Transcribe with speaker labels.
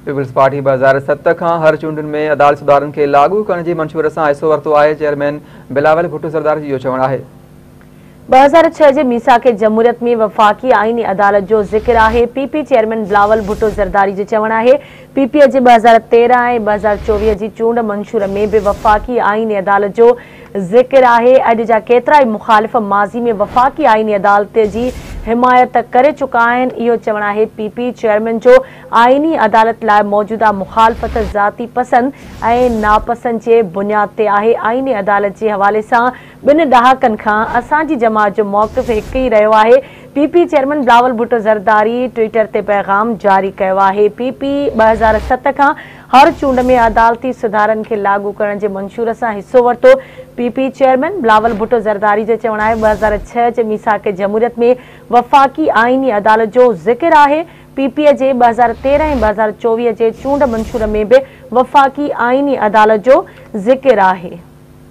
Speaker 1: Peoples party 2007 खां हर चूंडुनि में अदालत सुधारनि खे लागू करण जी मंशूर सां हिसो वरितो आहे। चेयरमैन बिलावल भुट्टो ज़रदारी जो चवणु आहे।
Speaker 2: 2006 जे मीसाक जमहूरियत में वफ़ाक़ी आईनी अदालत जो ज़िक्र आहे। पीपी चेयरमैन बिलावल भुट्टो ज़रदारी जो चवणु आहे। पीपीए जे 2013 ऐं 2024 जी चूंड मंशूर में बि वफ़ाक़ी आईनी अदालत जो ज़िक्र आहे। अॼु जा केतिरा ई मुख़ालिफ़ माज़ी में वफ़ाक़ी आईनी अदालत जी हिमायत करे चुका आहिनि। इहो चवणु आहे पीपी चेयरमैन जो। आईनी अदालत लाइ मौजूदा मुख़ालफ़त ज़ाती पसंद ऐं नापसंद जे बुनियाद ते आहे। आईनी अदालत जे हवाले सां 2 ॾहाकनि खां असांजी जमात जो मौक़िफ़ हिकु ई रहियो आहे। PP chairman Bilawal Bhutto Zardari Twitter ते पैगाम जारी कयो आहे। पीपी 2007 खां हर चूंड में अदालती सुधारनि खे लागू करण जे मंशूर सां हिसो वरितो। पीपी चेयरमैन बिलावल भुट्टो ज़रदारी जो चवणु आहे 2006 जे मीसाक जमहूरियत में वफ़ाक़ी आईनी अदालत जो ज़िक्र आहे। पीपीए जे 2013 ऐं 2024 जे चूंड मंशूर में बि वफ़ाक़ी आईनी अदालत जो ज़िक्र आहे।